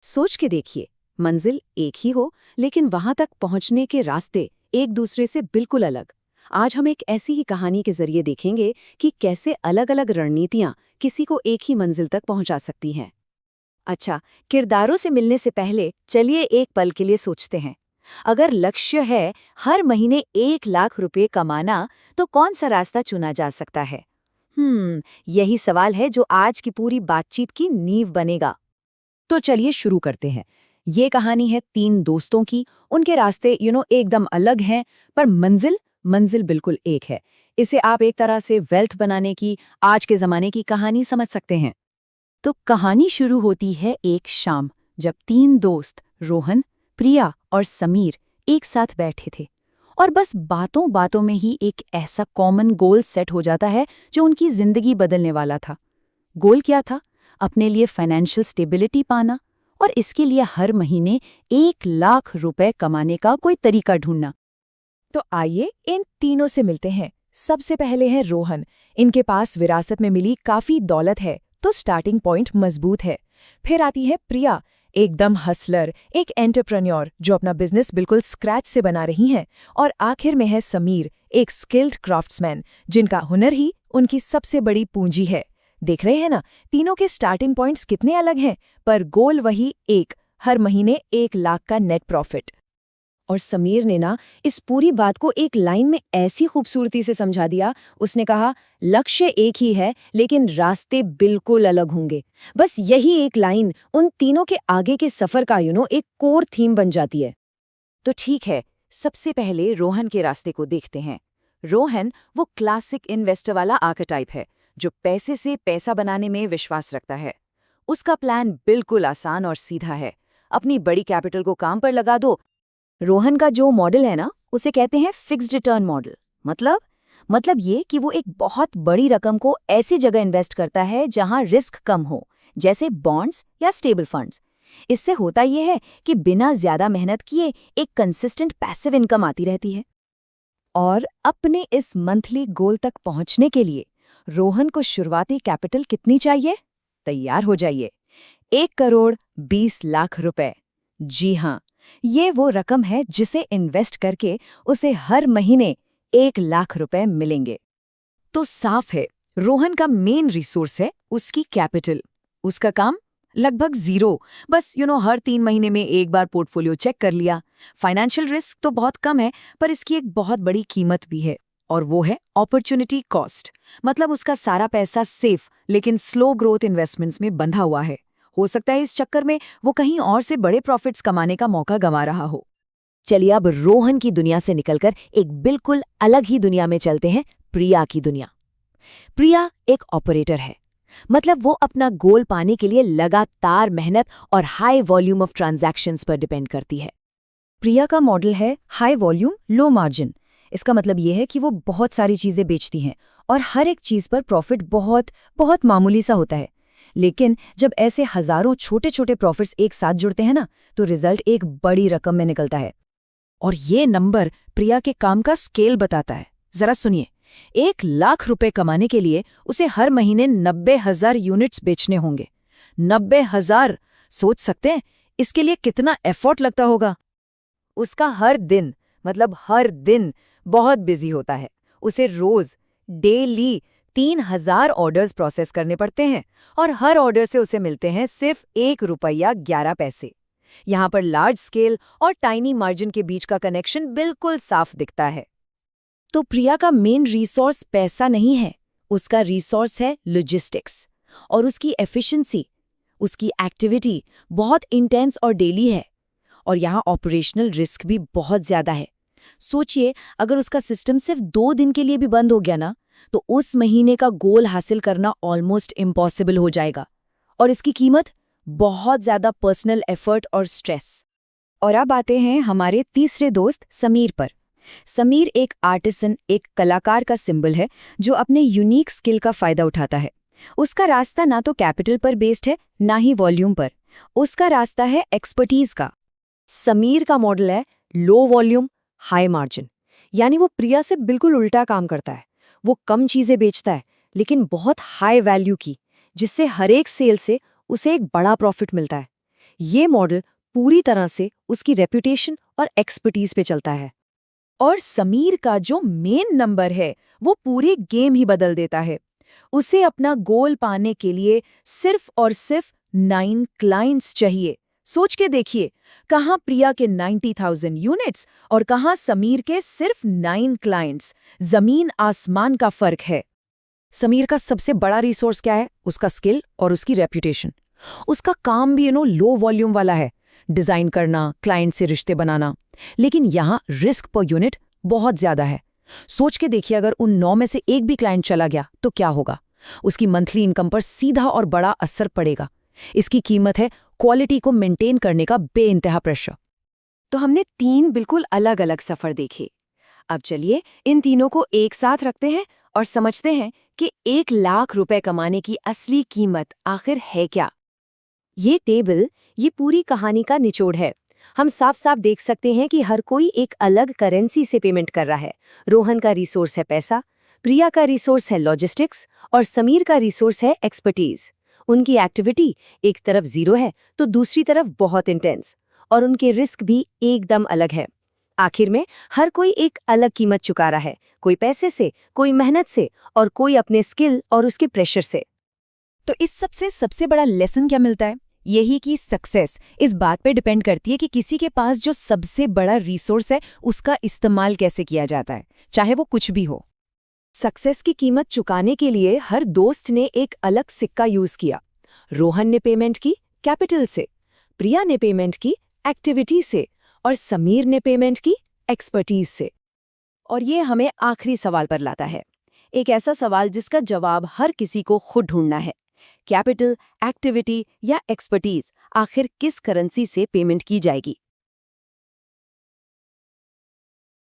सोच के देखिए, मंजिल एक ही हो लेकिन वहां तक पहुंचने के रास्ते एक दूसरे से बिल्कुल अलग। आज हम एक ऐसी ही कहानी के जरिए देखेंगे कि कैसे अलग-अलग रणनीतियां किसी को एक ही मंजिल तक पहुंचा सकती हैं। अच्छा, किरदारों से मिलने से पहले चलिए एक पल के लिए सोचते हैं। अगर लक्ष्य है हर महीने 1 लाख रुपए कमाना, तो कौन सा रास्ता चुना जा सकता है? यही सवाल है जो आज की पूरी बातचीत की नींव बनेगा। तो चलिए शुरू करते हैं। ये कहानी है तीन दोस्तों की। उनके रास्ते एकदम अलग हैं, पर मंजिल मंजिल बिल्कुल एक है। इसे आप एक तरह से वेल्थ बनाने की आज के जमाने की कहानी समझ सकते हैं। तो कहानी शुरू होती है एक शाम, जब तीन दोस्त रोहन, प्रिया और समीर एक साथ बैठे थे। और बस बातों बातों में ही एक ऐसा कॉमन गोल सेट हो जाता है जो उनकी जिंदगी बदलने वाला था। गोल क्या था? अपने लिए फाइनेंशियल स्टेबिलिटी पाना, और इसके लिए हर महीने 1 लाख रुपए कमाने का कोई तरीका ढूंढना। तो आइए इन तीनों से मिलते हैं। सबसे पहले है रोहन। इनके पास विरासत में मिली काफी दौलत है, तो स्टार्टिंग पॉइंट मजबूत है। फिर आती है प्रिया, एकदम हसलर, एक एंटरप्रेन्योर जो अपना बिजनेस बिल्कुल स्क्रैच से बना रही हैं। और आखिर में है समीर, एक स्किल्ड क्राफ्ट्समैन जिनका हुनर ही उनकी सबसे बड़ी पूंजी है। देख रहे हैं ना, तीनों के स्टार्टिंग पॉइंट्स कितने अलग हैं, पर गोल वही एक, हर महीने 1 लाख का नेट प्रॉफिट। और समीर ने ना इस पूरी बात को एक लाइन में ऐसी खूबसूरती से समझा दिया। उसने कहा, लक्ष्य एक ही है लेकिन रास्ते बिल्कुल अलग होंगे। बस यही एक लाइन उन तीनों के आगे के सफर का एक कोर थीम बन जाती है। तो ठीक है, सबसे पहले रोहन के रास्ते को देखते हैं। रोहन वो क्लासिक इन्वेस्टर वाला आर्केटाइप है जो पैसे से पैसा बनाने में विश्वास रखता है। उसका प्लान बिल्कुल आसान और सीधा है। अपनी बड़ी कैपिटल को काम पर लगा दो। रोहन का जो मॉडल है ना, उसे कहते हैं फिक्स्ड रिटर्न मॉडल। मतलब ये कि वो एक बहुत बड़ी रकम को ऐसी जगह इन्वेस्ट करता है जहां रिस्क कम हो, जैसे बॉन्ड्स या स्टेबल फंड्स। इससे होता यह है कि बिना ज्यादा मेहनत किए एक कंसिस्टेंट पैसिव इनकम आती रहती है। और अपने इस मंथली गोल तक पहुंचने के लिए रोहन को शुरुआती कैपिटल कितनी चाहिए? तैयार हो जाइए, 1 करोड़ 20 लाख रुपए। जी हाँ, ये वो रकम है जिसे इन्वेस्ट करके उसे हर महीने 1 लाख रुपए मिलेंगे। तो साफ है, रोहन का मेन रिसोर्स है उसकी कैपिटल। उसका काम लगभग जीरो। बस हर 3 महीने में एक बार पोर्टफोलियो चेक कर लिया। फाइनेंशियल रिस्क तो बहुत कम है, पर इसकी एक बहुत बड़ी कीमत भी है, और वो है अपॉर्चुनिटी कॉस्ट। मतलब उसका सारा पैसा सेफ लेकिन स्लो ग्रोथ इन्वेस्टमेंट्स में बंधा हुआ है। हो सकता है इस चक्कर में वो कहीं और से बड़े प्रॉफिट्स कमाने का मौका गंवा रहा हो। चलिए अब रोहन की दुनिया से निकलकर एक बिल्कुल अलग ही दुनिया में चलते हैं, प्रिया की दुनिया। प्रिया एक ऑपरेटर है। मतलब वो अपना गोल पाने के लिए लगातार मेहनत और हाई वॉल्यूम ऑफ ट्रांजैक्शंस पर डिपेंड करती है। प्रिया का मॉडल है हाई वॉल्यूम लो मार्जिन। इसका मतलब ये है कि वो बहुत सारी चीजें बेचती हैं और हर एक चीज पर प्रॉफिट बहुत बहुत मामूली सा होता है। लेकिन जब ऐसे हजारों छोटे छोटे प्रॉफिट्स एक साथ जुड़ते हैं ना, तो रिजल्ट एक बड़ी रकम में निकलता है। और ये नंबर प्रिया के काम का स्केल बताता है। जरा सुनिए, 1 लाख रुपए कमाने के लिए उसे हर महीने 90,000 यूनिट्स बेचने होंगे। 90,000! सोच सकते हैं इसके लिए कितना एफर्ट लगता होगा। उसका हर दिन, मतलब हर दिन बहुत बिजी होता है। उसे रोज डेली 3,000 ऑर्डर्स प्रोसेस करने पड़ते हैं, और हर ऑर्डर से उसे मिलते हैं सिर्फ 1 रुपया 11 पैसे। यहाँ पर लार्ज स्केल और टाइनी मार्जिन के बीच का कनेक्शन बिल्कुल साफ दिखता है। तो प्रिया का मेन रिसोर्स पैसा नहीं है, उसका रिसोर्स है लॉजिस्टिक्स। और उसकी एफिशिएंसी, उसकी एक्टिविटी बहुत इंटेंस और डेली है। और यहाँ ऑपरेशनल रिस्क भी बहुत ज्यादा है। सोचिए, अगर उसका सिस्टम सिर्फ 2 दिन के लिए भी बंद हो गया ना, तो उस महीने का गोल हासिल करना ऑलमोस्ट इम्पॉसिबल हो जाएगा। और इसकी कीमत बहुत ज्यादा पर्सनल एफर्ट और स्ट्रेस। और अब आते हैं हमारे तीसरे दोस्त समीर पर। समीर एक आर्टिसन, एक कलाकार का सिंबल है जो अपने यूनिक स्किल का फायदा उठाता है। उसका रास्ता ना तो कैपिटल पर बेस्ड है, ना ही वॉल्यूम पर। उसका रास्ता है एक्सपर्टीज का। समीर का मॉडल है लो वॉल्यूम हाई मार्जिन। यानी वो प्रिया से बिल्कुल उल्टा काम करता है। वो कम चीजें बेचता है लेकिन बहुत हाई वैल्यू की, जिससे हर एक सेल से उसे एक बड़ा प्रॉफिट मिलता है। ये मॉडल पूरी तरह से उसकी रेपुटेशन और एक्सपर्टीज पे चलता है। और समीर का जो मेन नंबर है वो पूरे गेम ही बदल देता है। उसे अपना गोल पाने के लिए सिर्फ और सिर्फ 9 क्लाइंट्स चाहिए। सोच के देखिए, कहाँ प्रिया के 90,000 यूनिट्स और कहाँ समीर के सिर्फ 9 क्लाइंट्स। जमीन आसमान का फर्क है। समीर का सबसे बड़ा रिसोर्स क्या है? उसका स्किल और उसकी रेप्यूटेशन। उसका काम भी लो वॉल्यूम वाला है, डिजाइन करना, क्लाइंट से रिश्ते बनाना। लेकिन यहाँ रिस्क पर यूनिट बहुत ज्यादा है। सोच के देखिए, अगर उन 9 में से एक भी क्लाइंट चला गया तो क्या होगा? उसकी मंथली इनकम पर सीधा और बड़ा असर पड़ेगा। इसकी कीमत है क्वालिटी को मेंटेन करने का बेइंतहा प्रेशर। तो हमने 3 बिल्कुल अलग अलग सफर देखे। अब चलिए इन तीनों को एक साथ रखते हैं और समझते हैं कि 1 लाख रुपए कमाने की असली कीमत आखिर है क्या। ये टेबल ये पूरी कहानी का निचोड़ है। हम साफ साफ देख सकते हैं कि हर कोई एक अलग करेंसी से पेमेंट कर रहा है। रोहन का रिसोर्स है पैसा, प्रिया का रिसोर्स है लॉजिस्टिक्स और समीर का रिसोर्स है एक्सपर्टीज। उनकी एक्टिविटी एक तरफ 0 है तो दूसरी तरफ बहुत इंटेंस, और उनके रिस्क भी एकदम अलग है। आखिर में हर कोई एक अलग कीमत चुका रहा है, कोई पैसे से, कोई मेहनत से और कोई अपने स्किल और उसके प्रेशर से। तो इस सबसे बड़ा लेसन क्या मिलता है? यही कि सक्सेस इस बात पे डिपेंड करती है कि किसी के पास जो सबसे बड़ा रिसोर्स है उसका इस्तेमाल कैसे किया जाता है, चाहे वो कुछ भी हो। सक्सेस की कीमत चुकाने के लिए हर दोस्त ने एक अलग सिक्का यूज किया। रोहन ने पेमेंट की कैपिटल से, प्रिया ने पेमेंट की एक्टिविटी से और समीर ने पेमेंट की एक्सपर्टीज से। और ये हमें आखिरी सवाल पर लाता है, एक ऐसा सवाल जिसका जवाब हर किसी को खुद ढूंढना है। कैपिटल, एक्टिविटी या एक्सपर्टीज, आखिर किस करेंसी से पेमेंट की जाएगी?